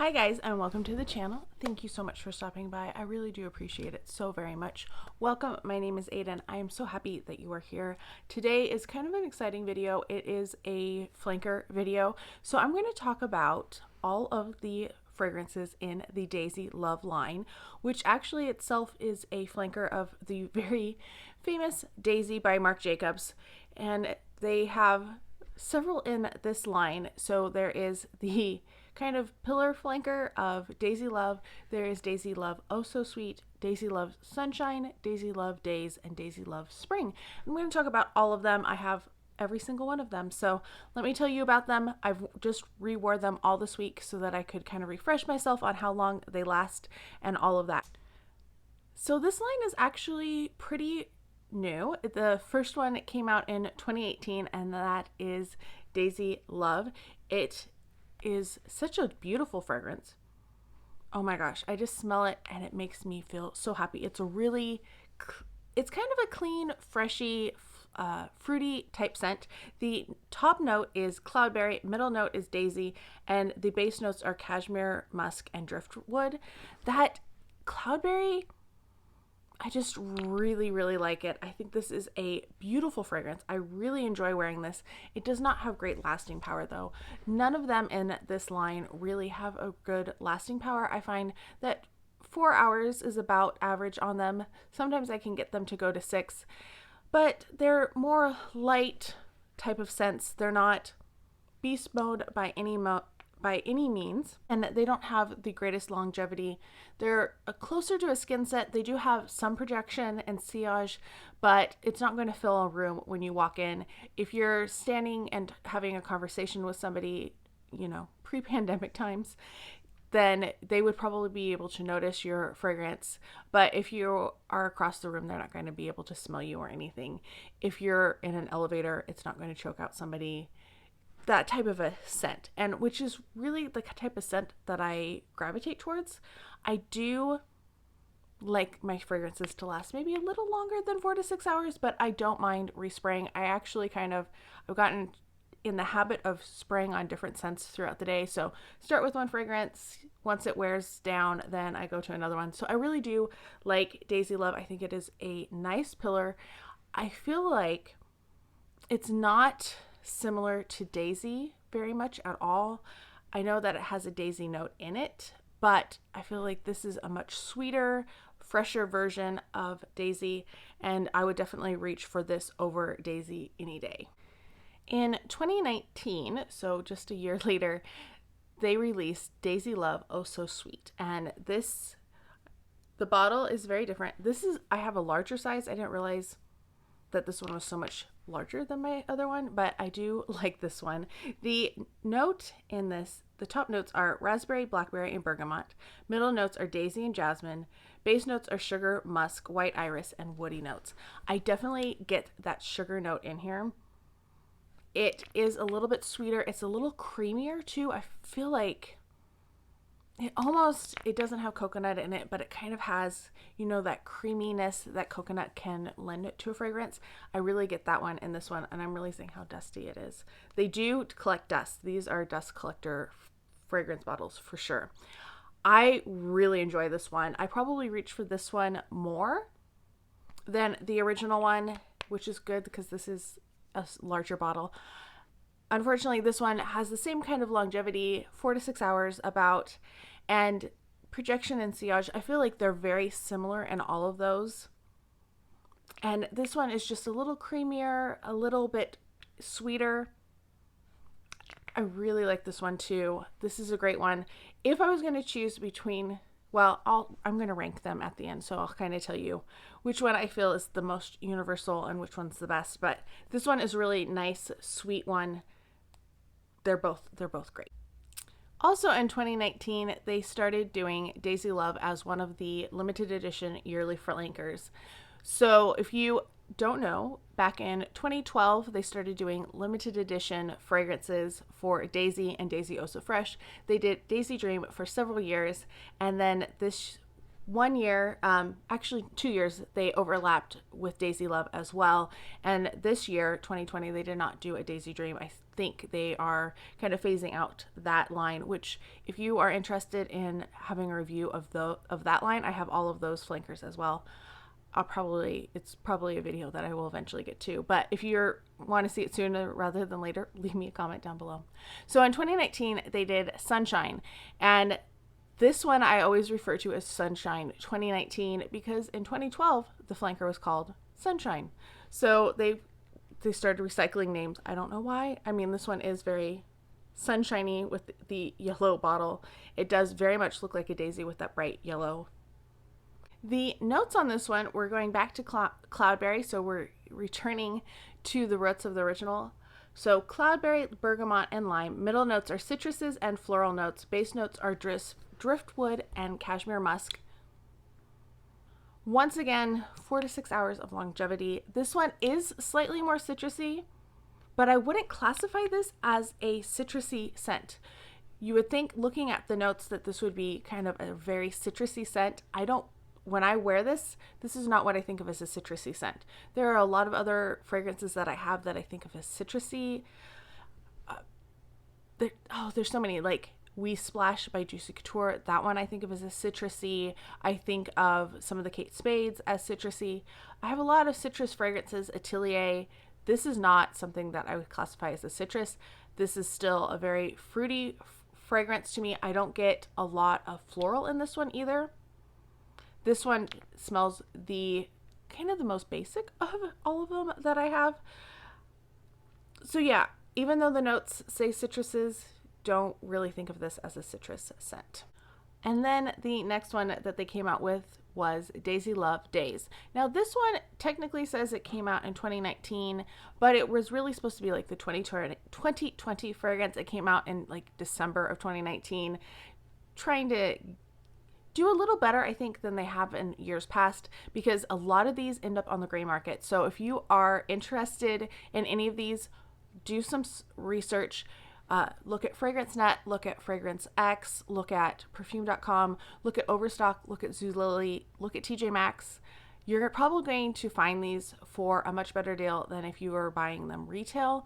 Hi guys, and welcome to the channel. Thank you so much for stopping by. I really do appreciate it so very much. Welcome, my name is Aiden. I am so happy that you are here. Today is kind of an exciting video. It is a flanker video. So I'm going to talk about all of the fragrances in the Daisy Love line, which actually itself is a flanker of the very famous Daisy by Marc Jacobs. And they have several in this line. So there is the kind of pillar flanker of Daisy Love. There is Daisy Love Oh So Sweet, Daisy Love Sunshine, Daisy Love Daze, and Daisy Love Spring. I'm going to talk about all of them. I have every single one of them. So let me tell you about them. I've just rewore them all this week so that I could kind of refresh myself on how long they last and all of that. So this line is actually pretty new. The first one came out in 2018, and that is Daisy Love. It is such a beautiful fragrance. Oh my gosh, I just smell it and it makes me feel so happy. It's kind of a clean, freshy, fruity type scent. The top note is cloudberry, middle note is daisy, and the base notes are cashmere, musk, and driftwood. That cloudberry, I just really like it. I think this is a beautiful fragrance. I really enjoy wearing this. It does not have great lasting power though. None of them in this line really have a good lasting power. I find that 4 hours is about average on them. Sometimes I can get them to go to 6, but they're more light type of scents. They're not beast mode by any means, and they don't have the greatest longevity. They're closer to a skin scent. They do have some projection and sillage, but it's not going to fill a room when you walk in. If you're standing and having a conversation with somebody, pre-pandemic times, then they would probably be able to notice your fragrance. But if you are across the room, they're not going to be able to smell you or anything. If you're in an elevator, it's not going to choke out somebody. That type of a scent, and which is really the type of scent that I gravitate towards. I do like my fragrances to last maybe a little longer than 4 to 6 hours, but I don't mind respraying. I actually I've gotten in the habit of spraying on different scents throughout the day. So start with one fragrance. Once it wears down, then I go to another one. So I really do like Daisy Love. I think it is a nice pillar. I feel like it's not similar to Daisy very much at all. I know that it has a Daisy note in it, but I feel like this is a much sweeter, fresher version of Daisy, and I would definitely reach for this over Daisy any day. In 2019, so just a year later, they released Daisy Love Oh So Sweet, and the bottle is very different. I have a larger size. I didn't realize that this one was so much larger than my other one, but I do like this one. The note in this, the top notes are raspberry, blackberry, and bergamot. Middle notes are daisy and jasmine. Base notes are sugar, musk, white iris, and woody notes. I definitely get that sugar note in here. It is a little bit sweeter. It's a little creamier too. I feel like it doesn't have coconut in it, but it kind of has, that creaminess that coconut can lend to a fragrance. I really get that one in this one, and I'm realizing how dusty it is. They do collect dust. These are dust collector fragrance bottles for sure. I really enjoy this one. I probably reach for this one more than the original one, which is good because this is a larger bottle. Unfortunately, this one has the same kind of longevity, 4 to 6 hours about, and projection and sillage. I feel like they're very similar in all of those. And this one is just a little creamier, a little bit sweeter. I really like this one too. This is a great one. If I was going to choose between, I'm going to rank them at the end, so I'll kind of tell you which one I feel is the most universal and which one's the best. But this one is really nice, sweet one. They're both great. Also in 2019, they started doing Daisy Love as one of the limited edition yearly flankers. So if you don't know, back in 2012, they started doing limited edition fragrances for Daisy and Daisy Oh So Fresh. They did Daisy Dream for several years, and then this 1 year, actually 2 years, they overlapped with Daisy Love as well. And this year, 2020, they did not do a Daisy Dream. I think they are kind of phasing out that line, which if you are interested in having a review of that line, I have all of those flankers as well. It's probably a video that I will eventually get to, but if you want to see it sooner rather than later, leave me a comment down below. So in 2019, they did Sunshine, and this one I always refer to as Sunshine 2019 because in 2012, the flanker was called Sunshine. So they started recycling names. I don't know why. I mean, this one is very sunshiny with the yellow bottle. It does very much look like a daisy with that bright yellow. The notes on this one, we're going back to cloudberry, so we're returning to the roots of the original. So cloudberry, bergamot, and lime. Middle notes are citruses and floral notes. Base notes are driftwood and cashmere musk. Once again, 4 to 6 hours of longevity. This one is slightly more citrusy, but I wouldn't classify this as a citrusy scent. You would think, looking at the notes, that this would be kind of a very citrusy scent. When I wear this is not what I think of as a citrusy scent. There are a lot of other fragrances that I have that I think of as citrusy. There's so many, like We Splash by Juicy Couture. That one I think of as a citrusy. I think of some of the Kate Spades as citrusy. I have a lot of citrus fragrances. Atelier. This is not something that I would classify as a citrus. This is still a very fruity fragrance to me. I don't get a lot of floral in this one either. This one smells the most basic of all of them that I have. So yeah, even though the notes say citruses, don't really think of this as a citrus scent. And then the next one that they came out with was Daisy Love Daze. Now this one technically says it came out in 2019, but it was really supposed to be like the 2020 fragrance. It came out in like December of 2019, trying to do a little better, I think, than they have in years past, because a lot of these end up on the gray market. So if you are interested in any of these, do some research. Look at FragranceNet, look at Fragrance X, look at perfume.com, look at Overstock, look at Zulily, look at TJ Maxx. You're probably going to find these for a much better deal than if you were buying them retail.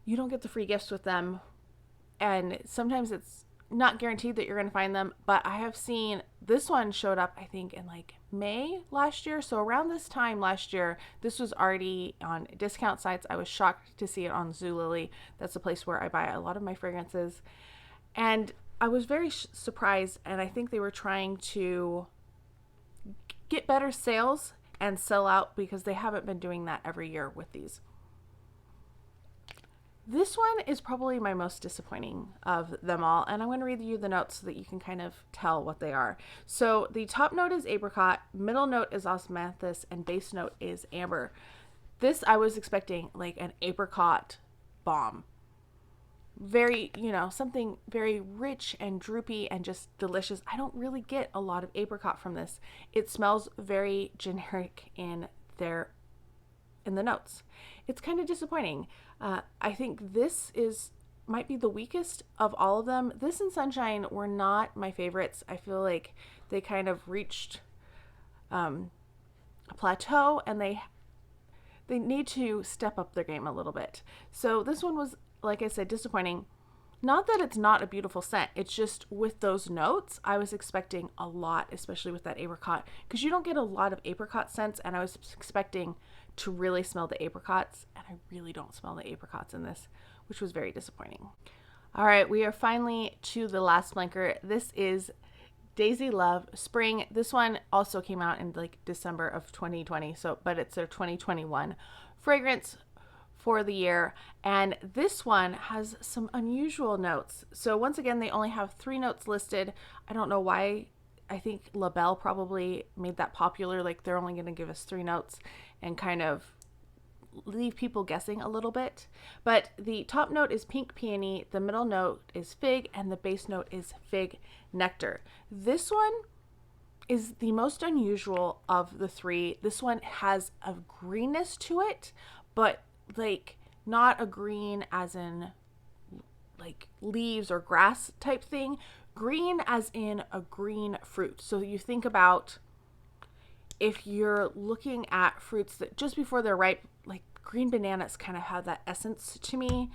You don't get the free gifts with them, and sometimes it's not guaranteed that you're going to find them, but I have seen this one showed up, I think, in like May last year. So around this time last year, this was already on discount sites. I was shocked to see it on Zulily. That's the place where I buy a lot of my fragrances. And I was very surprised, and I think they were trying to get better sales and sell out because they haven't been doing that every year with these. This one is probably my most disappointing of them all, and I'm going to read you the notes so that you can kind of tell what they are. So the top note is apricot, middle note is osmanthus, and base note is amber. This I was expecting like an apricot bomb. Very, something very rich and droopy and just delicious. I don't really get a lot of apricot from this. It smells very generic in the notes. It's kind of disappointing. I think this might be the weakest of all of them. This and Sunshine were not my favorites. I feel like they kind of reached a plateau, and they need to step up their game a little bit. So this one was, like I said, disappointing. Not that it's not a beautiful scent. It's just with those notes, I was expecting a lot, especially with that apricot, because you don't get a lot of apricot scents, and I was expecting to really smell the apricots, and I really don't smell the apricots in this, which was very disappointing. All right, we are finally to the last flanker. This is Daisy Love Spring. This one also came out in like December of 2020, but it's their 2021 fragrance for the year, and this one has some unusual notes. So once again, they only have 3 notes listed. I don't know why. I think LaBelle probably made that popular, like they're only going to give us 3 notes and kind of leave people guessing a little bit. But the top note is pink peony, the middle note is fig, and the base note is fig nectar. This one is the most unusual of the 3. This one has a greenness to it, but like not a green as in like leaves or grass type thing. green as in a green fruit. So you think about if you're looking at fruits that just before they're ripe, like green bananas kind of have that essence to me,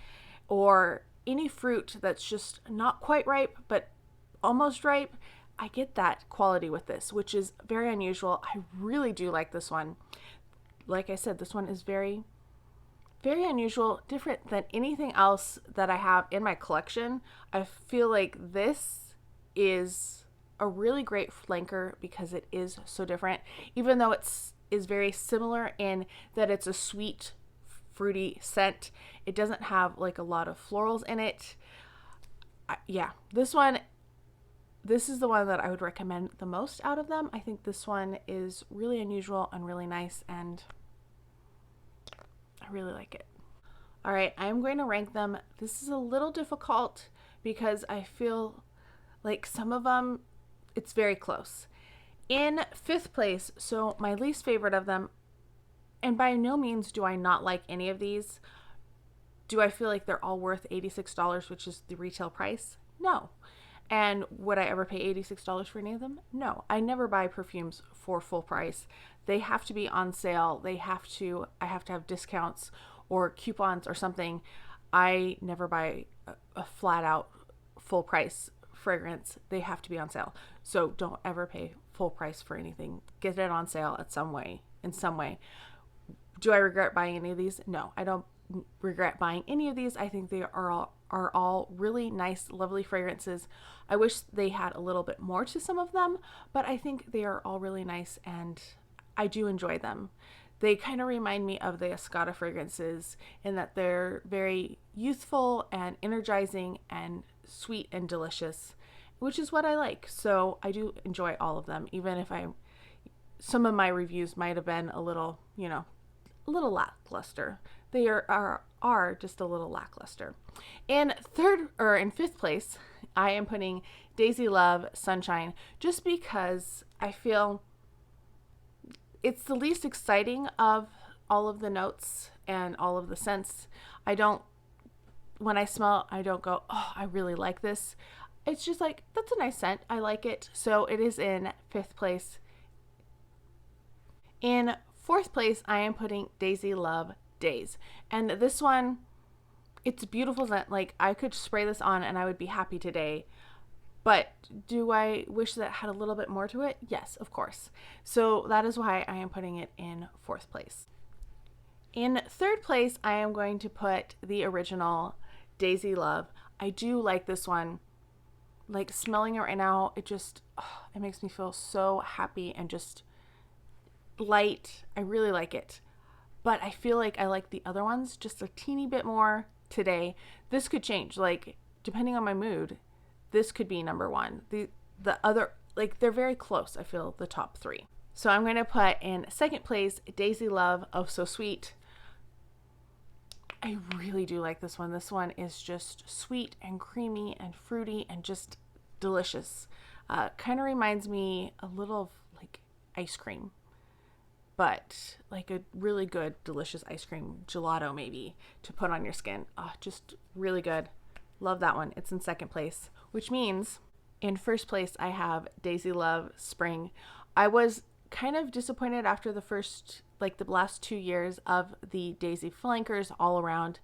or any fruit that's just not quite ripe but almost ripe. I get that quality with this, which is very unusual. I really do like this one. Like I said, this one is very, very unusual, different than anything else that I have in my collection. I feel like this is a really great flanker because it is so different, even though is very similar in that it's a sweet, fruity scent. It doesn't have like a lot of florals in it. Yeah, this is the one that I would recommend the most out of them. I think this one is really unusual and really nice, and I really like it. All right, I'm going to rank them. This is a little difficult because I feel like some of them, it's very close. In 5th place, so my least favorite of them, and by no means do I not like any of these. Do I feel like they're all worth $86, which is the retail price? No. And would I ever pay $86 for any of them? No. I never buy perfumes for full price. They have to be on sale. I have to have discounts or coupons or something. I never buy a flat out full price fragrance. They have to be on sale. So don't ever pay full price for anything. Get it on sale in some way. Do I regret buying any of these? No, I don't regret buying any of these. I think they are all really nice, lovely fragrances. I wish they had a little bit more to some of them, but I think they are all really nice and I do enjoy them. They kind of remind me of the Escada fragrances in that they're very youthful and energizing and sweet and delicious, which is what I like. So I do enjoy all of them, even if some of my reviews might have been a little lackluster. They are just a little lackluster. In 5th place, I am putting Daisy Love Sunshine, just because I feel it's the least exciting of all of the notes and all of the scents. When I smell, I don't go, oh, I really like this. It's just like, that's a nice scent. I like it. So it is in 5th place. In 4th place, I am putting Daisy Love Daze. And this one, it's a beautiful scent. Like, I could spray this on and I would be happy today. But do I wish that it had a little bit more to it? Yes, of course. So that is why I am putting it in 4th place. In 3rd place, I am going to put the original Daisy Love. I do like this one. Like, smelling it right now, it makes me feel so happy and just light. I really like it. But I feel like I like the other ones just a teeny bit more today. This could change, like, depending on my mood. This could be number 1. The other, like, they're very close, I feel, the top 3. So I'm going to put in 2nd place Daisy Love Oh So Sweet. I really do like this one. This one is just sweet and creamy and fruity and just delicious. Kind of reminds me a little of like ice cream, but like a really good, delicious ice cream, gelato maybe, to put on your skin. Just really good. Love that one. It's in 2nd place, which means in 1st place I have Daisy Love Spring. I was kind of disappointed after the last 2 years of the Daisy flankers all around,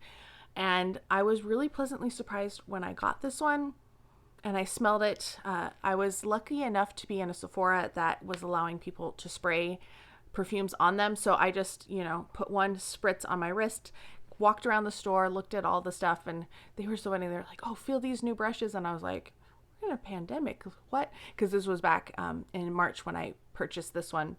and I was really pleasantly surprised when I got this one and I smelled it. I was lucky enough to be in a Sephora that was allowing people to spray perfumes on them, so I just put one spritz on my wrist, walked around the store, looked at all the stuff, and they were so funny. They're like, oh, feel these new brushes, and I was like, we're in a pandemic, what? Because this was back in March when I purchased this one.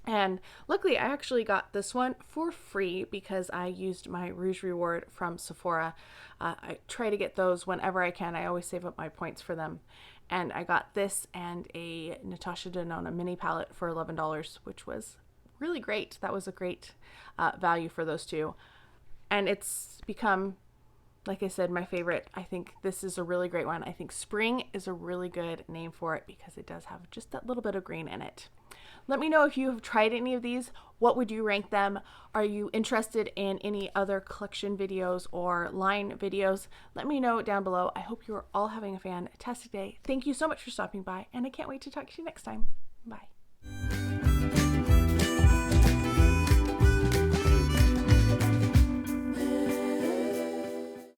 And luckily I actually got this one for free because I used my Rouge Reward from Sephora. I try to get those whenever I can. I always save up my points for them. And I got this and a Natasha Denona mini palette for $11, which was really great. That was a great value for those two. And it's become, like I said, my favorite. I think this is a really great one. I think Spring is a really good name for it because it does have just that little bit of green in it. Let me know if you have tried any of these. What would you rank them? Are you interested in any other collection videos or line videos? Let me know down below. I hope you are all having a fantastic day. Thank you so much for stopping by, and I can't wait to talk to you next time. Bye.